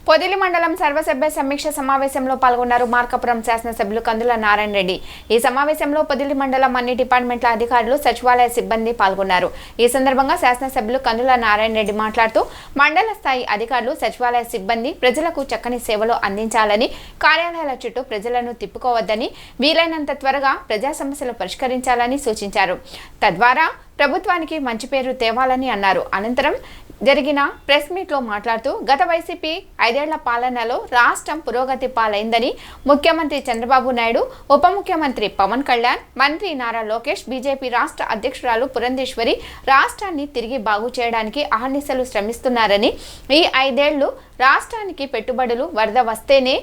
పొదిలి మండలం సర్వసభ్య సమీక్ష సమావేశంలో పాల్గొన్నారు మార్కాపురం శాసనసభ్యులు కందుల నారాయణ రెడ్డి। ఈ సమావేశంలో పొదిలి మండలం అన్ని డిపార్ట్మెంట్ల అధికారులు సచివాలయ సిబ్బంది పాల్గొన్నారు। ఈ సందర్భంగా శాసనసభ్యులు కందుల నారాయణ రెడ్డి మాట్లాడుతూ మండల స్థాయి అధికారులు సచివాలయ సిబ్బంది ప్రజలకు చక్కని సేవలు అందించాలని, కార్యాలయాల చుట్టూ ప్రజలను తిప్పుకోవద్దని, వీలైనంత త్వరగా ప్రజా సమస్యలు పరిష్కరించాలని సూచించారు। తద్వారా ప్రభుత్వానికి మంచి పేరు తేవాలని అన్నారు। అనంతరం జరిగిన ప్రెస్ మీట్ లో మాట్లాడుతూ గత వైసీపీ 5 ఏళ్ల పాలనలో రాష్ట్రం పురోగతి పాలైందని, ముఖ్యమంత్రి చంద్రబాబు నాయుడు, ఉప ముఖ్యమంత్రి పవన్ కళ్యాణ్, మంత్రి నారా లోకేష్, బీజేపీ రాష్ట్ర అధ్యక్షురాలు పురంధేశ్వరి రాష్ట్రాన్ని తిరిగి బాగు చేయడానికి అహర్నిశలు శ్రమిస్తున్నారని, ఈ 5 ఏళ్లు రాష్ట్రానికి పెట్టుబడులు వరద వస్తేనే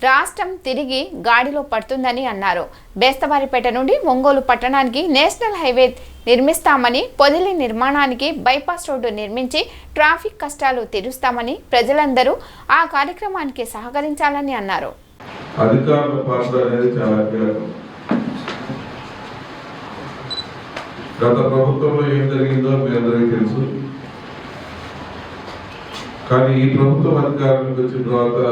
రాష్ట్రం తిరిగి గాడిలో పడుతుందని అన్నారు। బేస్తవారిపేట నుండి ఒంగోలు పట్టణానికి నేషనల్ హైవే నిర్మిస్తామని, పొదిలి నిర్మాణానికి బైపాస్ రోడ్డు నిర్మించి ట్రాఫిక్ కష్టాలు తీరుస్తామని ప్రజలందరూ ఆ కార్యక్రమానికి సహకరించాలని అన్నారు। అధికారుల పాత్ర అనేది చాలా కీలకం। గత ప్రభుత్వంలో ఏం జరిగిందో మీ అందరికీ తెలుసు, కానీ ఈ ప్రభుత్వం అధికారంలోకి వచ్చిన తర్వాత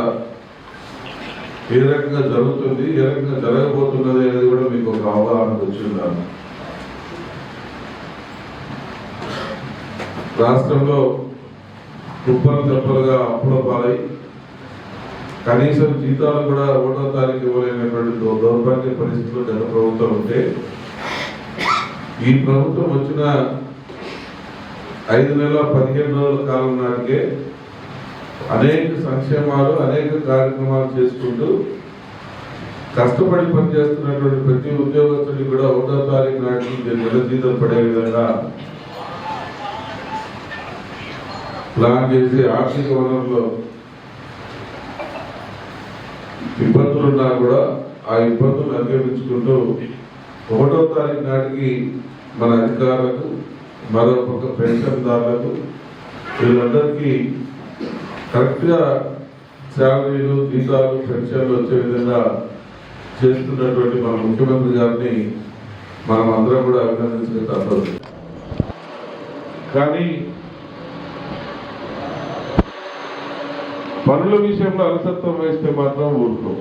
ఏ రకంగా జరుగుతుంది, ఏ రకంగా జరగబోతున్నది అనేది కూడా మీకు ఒక అవగాహన వచ్చిందాను। రాష్ట్రంలో కుప్పలు తెప్పలుగా అప్పుల పాలై కనీసం జీతాలు కూడా 1వ తారీఖు ఇవ్వలేనటువంటి దౌర్భాగ్య పరిస్థితుల్లో గత ప్రభుత్వం ఉంటే, ఈ ప్రభుత్వం వచ్చిన 5 నెలల 15 రోజుల కాలం నాటికే అనేక సంక్షేమాలు, అనేక కార్యక్రమాలు చేసుకుంటూ కష్టపడి పనిచేస్తున్నటువంటి ప్రతి ఉద్యోగస్తుడికి కూడా 1వ తారీఖు నాటికి నెల జీతం పడే విధంగా ప్లాన్ చేసి ఆర్థిక వనరులో ఇబ్బందులున్నా కూడా ఆ ఇబ్బందులు అధిగమించుకుంటూ 1వ తారీఖు నాటికి మన అధికారులకు, మరొక పెన్షన్దారులకు వీళ్ళందరికీ కరెక్ట్గా శాలరీలు, జీతాలు, పెన్షన్లు వచ్చే విధంగా చేస్తున్నటువంటి మన ముఖ్యమంత్రి గారిని మనం అందరం కూడా అభినందించక తప్పదు। కానీ పనుల విషయంలో అలసత్వం వేస్తే మాత్రం ఊరుకోం।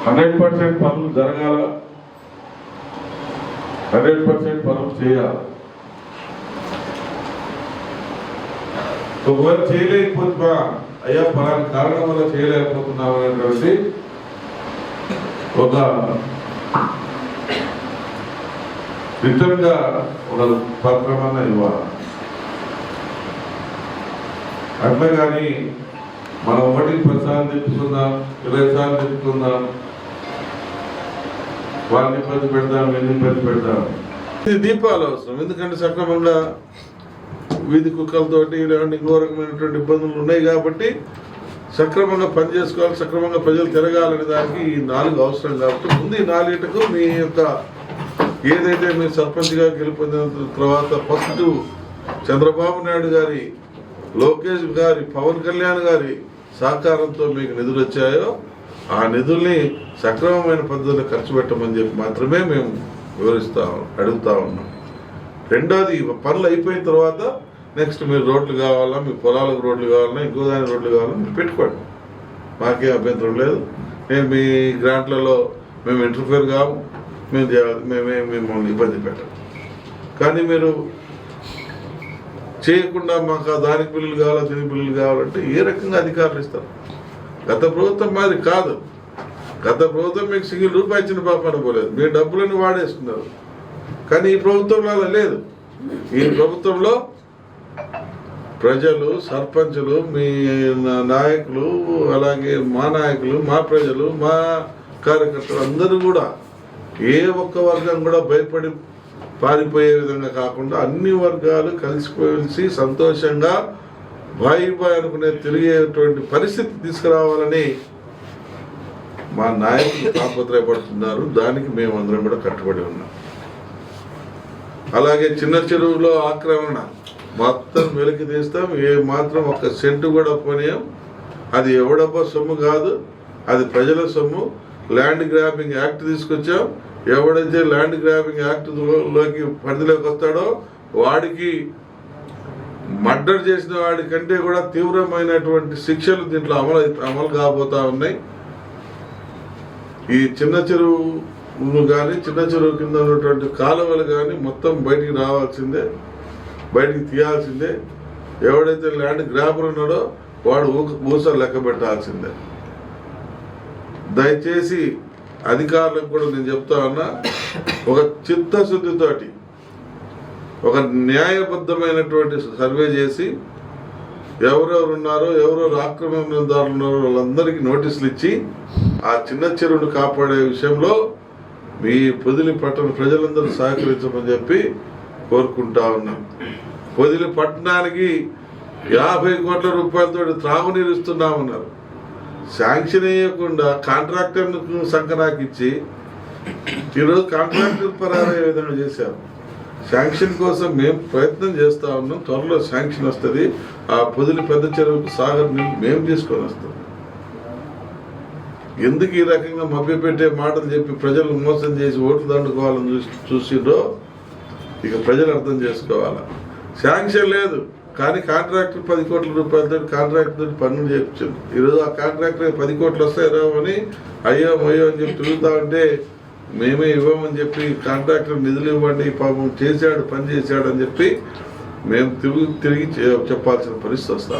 100% పనులు జరగాల, 100% పనులు చేయాలి। ఒకవేళ చేయలేకపోతే అయ్యా పలానా కారణం వల్ల చేయలేకపోతున్నాం అనేటువంటి ఒక రిటర్న్ గా ఒక పత్రమన్నా ఇవ్వాలి। అట్లా కానీ మనం 1కి 10 సార్లు తిప్పుకుందాం, 20 సార్లు తిప్పుకుందాం, వాళ్ళని ఇబ్బంది పెడతాం, వీళ్ళని ఇబ్బంది పెడతాం। ఇది దీపాలు అవసరం, ఎందుకంటే సక్రమంగా వీధి కుక్కలతోటి ఇలాంటి ఇంకో రకమైనటువంటి ఇబ్బందులు ఉన్నాయి కాబట్టి సక్రమంగా పని చేసుకోవాలి, సక్రమంగా ప్రజలు తిరగాలనే దానికి ఈ 4 అవసరం కాబట్టి ముందు ఈ 4కు మీ యొక్క ఏదైతే మీరు సర్పంచ్గా గెలుపొందిన తర్వాత ఫస్ట్ చంద్రబాబు నాయుడు గారి, లోకేష్ గారి, పవన్ కళ్యాణ్ గారి సహకారంతో మీకు నిధులు వచ్చాయో ఆ నిధుల్ని సక్రమమైన పద్ధతిలో ఖర్చు పెట్టమని చెప్పి మాత్రమే మేము అడుగుతా ఉన్నాం। రెండోది, పనులు అయిపోయిన తర్వాత నెక్స్ట్ మీరు రోడ్లు కావాలా, మీ పొలాలకు రోడ్లు కావాలన్నా, ఇంకో దాని రోడ్లు కావాలన్నా మీరు పెట్టుకోండి, మాకేం అభ్యంతరం లేదు। మేము మీ గ్రాంట్లలో మేము ఇంటర్ఫియర్ కాము, మేమే మిమ్మల్ని ఇబ్బంది పెట్టాం। కానీ మీరు చేయకుండా మాకు దానికి బిల్లులు కావాలా, దీనికి బిల్లులు కావాలంటే ఏ రకంగా అధికారులు ఇస్తారు? గత ప్రభుత్వం మాది కాదు, గత ప్రభుత్వం మీకు సింగిల్ రూపాయి ఇచ్చిన పాపన పోలేదు, మీ డబ్బులను వాడేసుకున్నారు। కానీ ఈ ప్రభుత్వంలో అలా లేదు। ఈ ప్రభుత్వంలో ప్రజలు, సర్పంచులు, మీ నాయకులు, అలాగే మా నాయకులు, మా ప్రజలు, మా కార్యకర్తలు అందరూ కూడా ఏ ఒక్క వర్గం కూడా భయపడి పారిపోయే విధంగా కాకుండా అన్ని వర్గాలు కలిసిపోయి సంతోషంగా బాయ్ అనుకునే తిరిగేటువంటి పరిస్థితి తీసుకురావాలని మా నాయకులు తాపత్రయపడుతున్నారు। దానికి మేమందరం కూడా కట్టుబడి ఉన్నాం। అలాగే చిన్న చెరువులో ఆక్రమణ మొత్తం వెలికి తీస్తాం, ఏ మాత్రం 1 సెంటు కూడా పోనీయం। అది ఎవడబ్బా సొమ్ము కాదు, అది ప్రజల సొమ్ము। ల్యాండ్ గ్రాబింగ్ యాక్ట్ తీసుకొచ్చాం, ఎవడైతే ల్యాండ్ గ్రాబింగ్ యాక్ట్ లోకి పరిధిలోకి వస్తాడో వాడికి మర్డర్ చేసిన వాడి కంటే కూడా తీవ్రమైనటువంటి శిక్షలు దీంట్లో అమలు కాబోతా ఉన్నాయి. ఈ చిన్న చెరువులు కానీ చిన్న చెరువు కింద ఉన్నటువంటి కాలువలు కానీ మొత్తం బయటికి రావాల్సిందే, బయటికి తీయాల్సిందే. ఎవడైతే ల్యాండ్ గ్రాబర్ ఉన్నాడో వాడు ఊస లెక్క పెట్టాల్సిందే. దయచేసి అధికారులకు కూడా నేను చెప్తా ఉన్నా, ఒక చిత్తశుద్ధితోటి ఒక న్యాయబద్ధమైనటువంటి సర్వే చేసి ఎవరెవరు ఉన్నారో ఎవరెవరు ఆక్రమణదారులు ఉన్నారో వాళ్ళందరికీ నోటీసులు ఇచ్చి ఆ చిన్న చెరువును కాపాడే విషయంలో మీ పొదిలి పట్టణ ప్రజలందరూ సహకరించమని చెప్పి కోరుకుంటా ఉన్నాం. పొదిలి పట్టణానికి 50 కోట్ల రూపాయలతో త్రాగునీరు ఇస్తున్నామన్నారు. శాంక్షన్ వేయకుండా కాంట్రాక్టర్ను సంకనాకిచ్చి ఈరోజు కాంట్రాక్టర్ పరారయ్యే విధంగా చేశారు. శాంక్షన్ కోసం మేము ప్రయత్నం చేస్తా ఉన్నాం. త్వరలో శాంక్షన్ వస్తుంది. ఆ పొదిలి పెద్ద చెరువుకు సాగర్ నీళ్ళు మేము తీసుకొని వస్తాం. ఎందుకు ఈ రకంగా మభ్యపెట్టే మాటలు చెప్పి ప్రజలు మోసం చేసి ఓట్లు దండుకోవాలని చూసిండ్రో ఇక ప్రజలు అర్థం చేసుకోవాలా. శాంక్షన్ లేదు కానీ కాంట్రాక్టర్ 10 కోట్ల రూపాయలతో కాంట్రాక్టర్ పనులు చేయించింది. ఈరోజు ఆ కాంట్రాక్టర్ 10 కోట్లు వస్తాయి రావని అయ్యో అని చెప్పి తిరుగుతా ఉంటే మేమే ఇవ్వమని చెప్పి కాంట్రాక్టర్ నిధులు ఇవ్వండి, పాపం చేశాడు పని చేశాడు అని చెప్పి మేము తిరిగి చెప్పాల్సిన పరిస్థితి వస్తా.